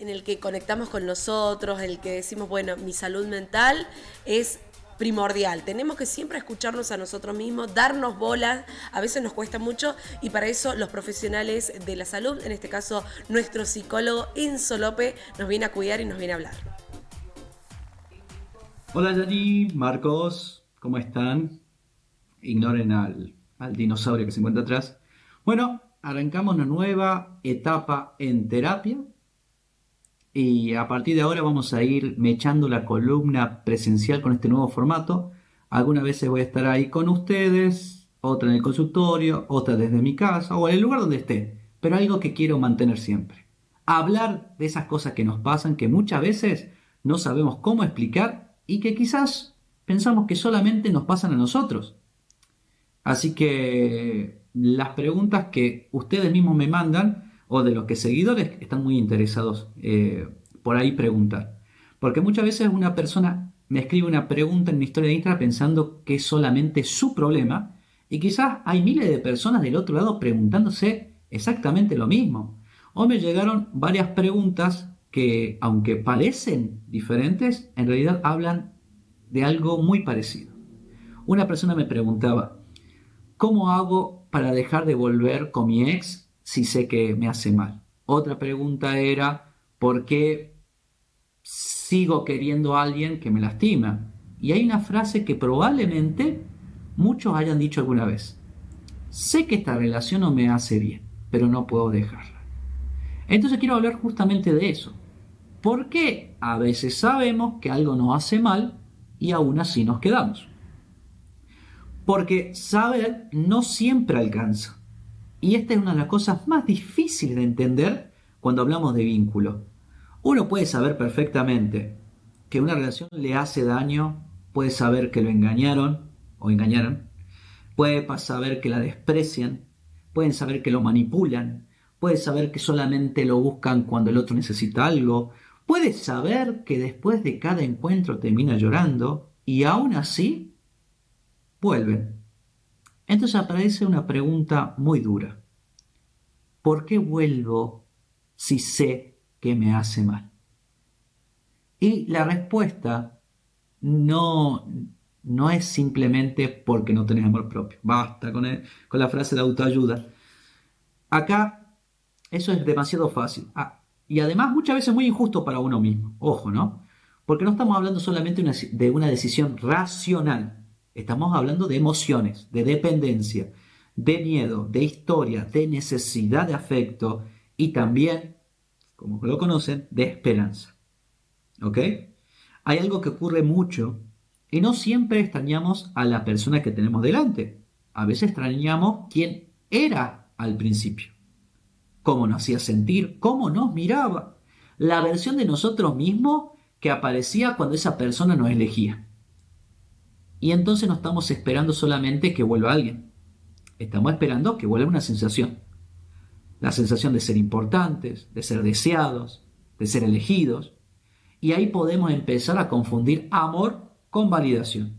en el que conectamos con nosotros, en el que decimos, bueno, mi salud mental es primordial. Tenemos que siempre escucharnos a nosotros mismos, darnos bolas, a veces nos cuesta mucho y para eso los profesionales de la salud, en este caso nuestro psicólogo Enzo López, nos viene a cuidar y nos viene a hablar. Hola Yanni, Marcos, ¿cómo están? Ignoren al dinosaurio que se encuentra atrás. Bueno, arrancamos una nueva etapa en terapia y a partir de ahora vamos a ir mechando la columna presencial con este nuevo formato. Algunas veces voy a estar ahí con ustedes, otra en el consultorio, otra desde mi casa o en el lugar donde esté, pero algo que quiero mantener siempre. Hablar de esas cosas que nos pasan, que muchas veces no sabemos cómo explicar y que quizás pensamos que solamente nos pasan a nosotros. Así que las preguntas que ustedes mismos me mandan o de los que seguidores están muy interesados por ahí preguntar. Porque muchas veces una persona me escribe una pregunta en mi historia de Instagram pensando que es solamente su problema y quizás hay miles de personas del otro lado preguntándose exactamente lo mismo. O me llegaron varias preguntas que, aunque parecen diferentes, en realidad hablan de algo muy parecido. Una persona me preguntaba, ¿cómo hago para dejar de volver con mi ex si sé que me hace mal? Otra pregunta era, ¿por qué sigo queriendo a alguien que me lastima? Y hay una frase que probablemente muchos hayan dicho alguna vez. Sé que esta relación no me hace bien, pero no puedo dejarla. Entonces quiero hablar justamente de eso. ¿Por qué a veces sabemos que algo nos hace mal y aún así nos quedamos? Porque saber no siempre alcanza. Y esta es una de las cosas más difíciles de entender cuando hablamos de vínculo. Uno puede saber perfectamente que una relación le hace daño, puede saber que lo engañaron o engañaron, puede saber que la desprecian, pueden saber que lo manipulan, puede saber que solamente lo buscan cuando el otro necesita algo, puede saber que después de cada encuentro termina llorando y aún así vuelven. Entonces aparece una pregunta muy dura. ¿Por qué vuelvo si sé que me hace mal? Y la respuesta no, no es simplemente porque no tenés amor propio. Basta con la frase de autoayuda. Acá eso es demasiado fácil. Y además muchas veces muy injusto para uno mismo. Ojo, ¿no? Porque no estamos hablando solamente de una decisión racional. Estamos hablando de emociones, de dependencia, de miedo, de historia, de necesidad de afecto y también, como lo conocen, de esperanza. ¿Ok? Hay algo que ocurre mucho y no siempre extrañamos a la persona que tenemos delante. A veces extrañamos quién era al principio, cómo nos hacía sentir, cómo nos miraba, la versión de nosotros mismos que aparecía cuando esa persona nos elegía. Y entonces no estamos esperando solamente que vuelva alguien, estamos esperando que vuelva una sensación. La sensación de ser importantes, de ser deseados, de ser elegidos. Y ahí podemos empezar a confundir amor con validación.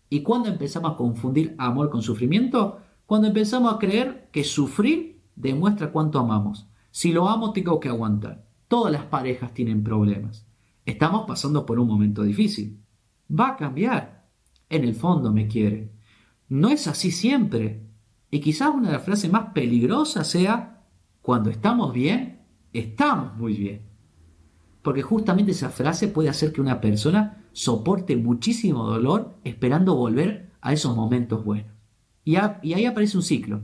¿Y cuándo empezamos a confundir amor con sufrimiento? Cuando empezamos a creer que sufrir demuestra cuánto amamos. Si lo amo, tengo que aguantar. Todas las parejas tienen problemas. Estamos pasando por un momento difícil. Va a cambiar. En el fondo me quiere. No es así siempre. Y quizás una de las frases más peligrosas sea, cuando estamos bien, estamos muy bien. Porque justamente esa frase puede hacer que una persona soporte muchísimo dolor esperando volver a esos momentos buenos. Y ahí aparece un ciclo.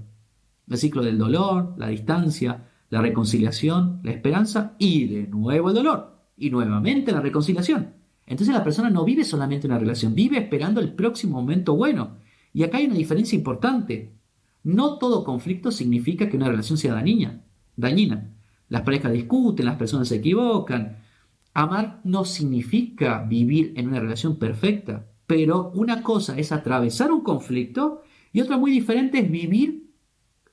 El ciclo del dolor, la distancia, la reconciliación, la esperanza y de nuevo el dolor. Y nuevamente la reconciliación. Entonces la persona no vive solamente una relación, vive esperando el próximo momento bueno. Y acá hay una diferencia importante. No todo conflicto significa que una relación sea dañina. Las parejas discuten, las personas se equivocan. Amar no significa vivir en una relación perfecta, pero una cosa es atravesar un conflicto y otra muy diferente es vivir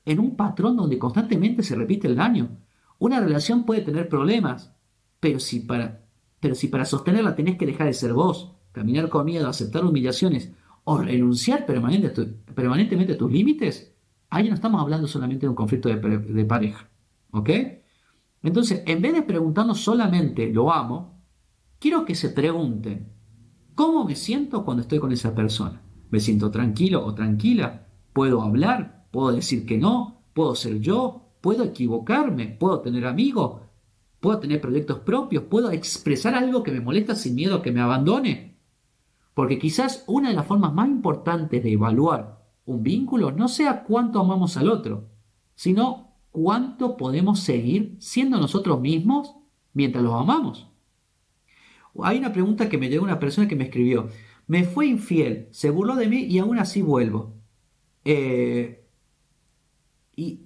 en un patrón donde constantemente se repite el daño. Una relación puede tener problemas, pero si para sostenerla tenés que dejar de ser vos, caminar con miedo, aceptar humillaciones o renunciar permanentemente a tus límites, ahí no estamos hablando solamente de un conflicto de pareja. ¿Ok? Entonces, en vez de preguntarnos solamente lo amo, quiero que se pregunten, ¿cómo me siento cuando estoy con esa persona? ¿Me siento tranquilo o tranquila? ¿Puedo hablar? ¿Puedo decir que no? ¿Puedo ser yo? ¿Puedo equivocarme? ¿Puedo tener amigos? ¿Puedo tener proyectos propios? ¿Puedo expresar algo que me molesta sin miedo a que me abandone? Porque quizás una de las formas más importantes de evaluar un vínculo no sea cuánto amamos al otro, sino cuánto podemos seguir siendo nosotros mismos mientras los amamos. Hay una pregunta que me llegó una persona que me escribió: me fue infiel, se burló de mí y aún así vuelvo. Eh, y,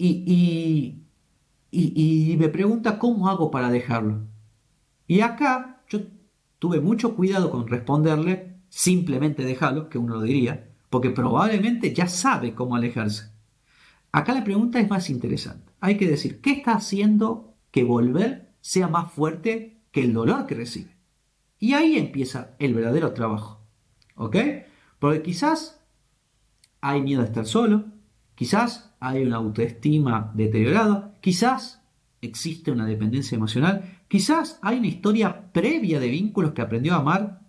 y, y me pregunta cómo hago para dejarlo. Y acá yo tuve mucho cuidado con responderle simplemente déjalo, que uno lo diría, porque probablemente ya sabe cómo alejarse. Acá la pregunta es más interesante. Hay que decir, ¿qué está haciendo que volver sea más fuerte que el dolor que recibe? Y ahí empieza el verdadero trabajo. ¿Ok? Porque quizás hay miedo a estar solo, quizás hay una autoestima deteriorada, quizás existe una dependencia emocional, quizás hay una historia previa de vínculos que aprendió a amar,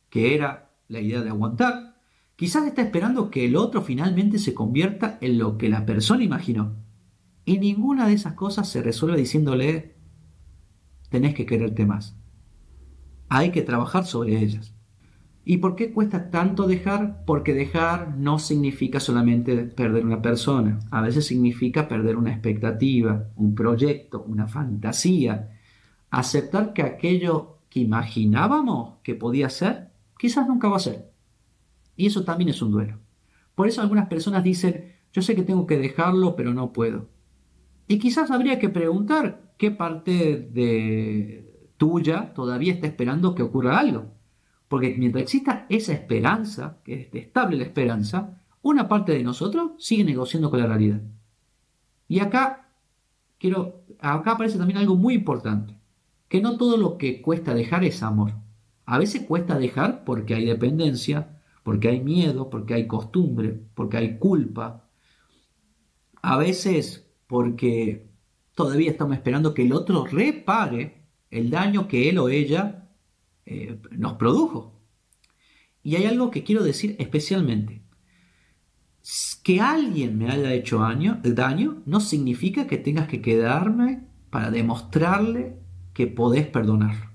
que era la idea de aguantar, quizás está esperando que el otro finalmente se convierta en lo que la persona imaginó. Y ninguna de esas cosas se resuelve diciéndole, tenés que quererte más. Hay que trabajar sobre ellas. ¿Y por qué cuesta tanto dejar? Porque dejar no significa solamente perder una persona. A veces significa perder una expectativa, un proyecto, una fantasía. Aceptar que aquello que imaginábamos que podía ser, quizás nunca va a ser. Y eso también es un duelo. Por eso algunas personas dicen, yo sé que tengo que dejarlo, pero no puedo. Y quizás habría que preguntar qué parte de tuya todavía está esperando que ocurra algo. Porque mientras exista esa esperanza, que es estable la esperanza, una parte de nosotros sigue negociando con la realidad. Y acá aparece también algo muy importante, que no todo lo que cuesta dejar es amor. A veces cuesta dejar porque hay dependencia, porque hay miedo, porque hay costumbre, porque hay culpa. A veces porque todavía estamos esperando que el otro repare el daño que él o ella nos produjo. Y hay algo que quiero decir especialmente. Que alguien me haya hecho daño no significa que tengas que quedarme para demostrarle que podés perdonar.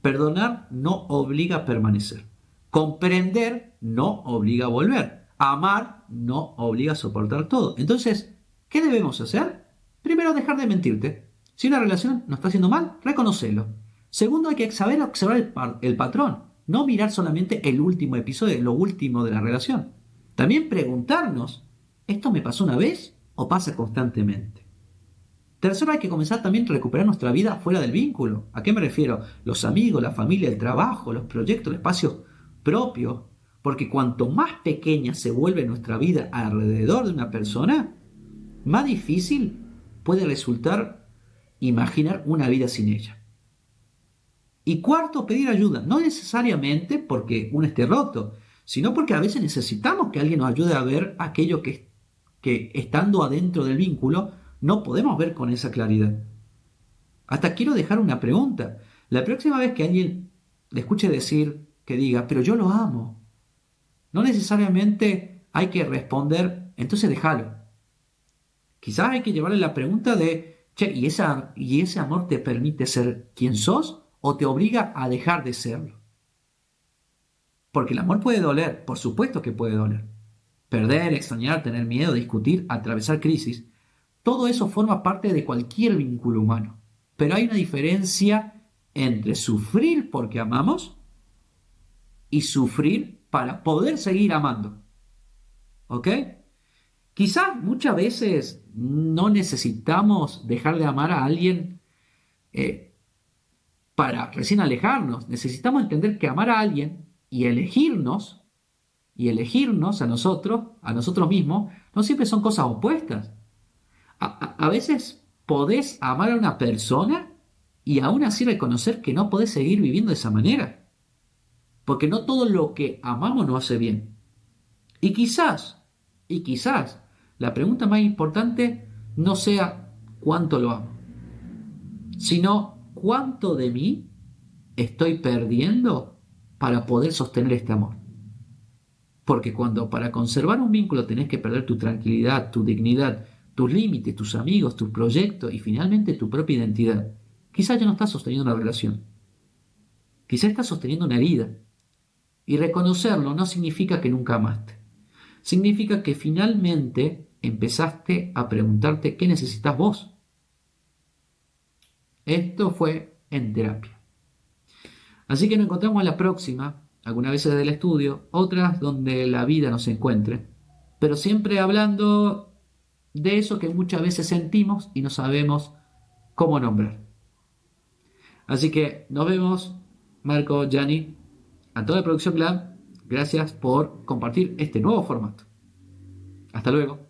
Perdonar no obliga a permanecer. Comprender no obliga a volver. Amar no obliga a soportar todo. Entonces, ¿qué debemos hacer? Primero, dejar de mentirte. Si una relación nos está haciendo mal, reconocelo. Segundo, hay que saber observar el patrón. No mirar solamente el último episodio, lo último de la relación. También preguntarnos, ¿esto me pasó una vez o pasa constantemente? Tercero, hay que comenzar también a recuperar nuestra vida fuera del vínculo. ¿A qué me refiero? Los amigos, la familia, el trabajo, los proyectos, los espacios propios. Porque cuanto más pequeña se vuelve nuestra vida alrededor de una persona, más difícil puede resultar imaginar una vida sin ella. Y cuarto, pedir ayuda. No necesariamente porque uno esté roto, sino porque a veces necesitamos que alguien nos ayude a ver aquello que estando adentro del vínculo no podemos ver con esa claridad. Hasta quiero dejar una pregunta. La próxima vez que alguien le escuche decir, que diga, pero yo lo amo, no necesariamente hay que responder, entonces déjalo. Quizás hay que llevarle la pregunta de, che, ¿y ese amor te permite ser quien sos o te obliga a dejar de serlo? Porque el amor puede doler, por supuesto que puede doler. Perder, extrañar, tener miedo, discutir, atravesar crisis, todo eso forma parte de cualquier vínculo humano. Pero hay una diferencia entre sufrir porque amamos y sufrir para poder seguir amando. ¿Ok? Quizás muchas veces no necesitamos dejar de amar a alguien para recién alejarnos. Necesitamos entender que amar a alguien y elegirnos a nosotros mismos, no siempre son cosas opuestas. A veces podés amar a una persona y aún así reconocer que no podés seguir viviendo de esa manera. Porque no todo lo que amamos nos hace bien. Y quizás, la pregunta más importante no sea cuánto lo amo, sino cuánto de mí estoy perdiendo para poder sostener este amor. Porque cuando para conservar un vínculo tenés que perder tu tranquilidad, tu dignidad, tus límites, tus amigos, tus proyectos y finalmente tu propia identidad, quizás ya no estás sosteniendo una relación. Quizás estás sosteniendo una herida. Y reconocerlo no significa que nunca amaste. Significa que finalmente empezaste a preguntarte qué necesitas vos. Esto fue en terapia. Así que nos encontramos en la próxima, algunas veces desde el estudio, otras donde la vida nos encuentre, pero siempre hablando de eso que muchas veces sentimos y no sabemos cómo nombrar. Así que nos vemos, Marco, Gianni, a toda la producción Lab. Gracias por compartir este nuevo formato. Hasta luego.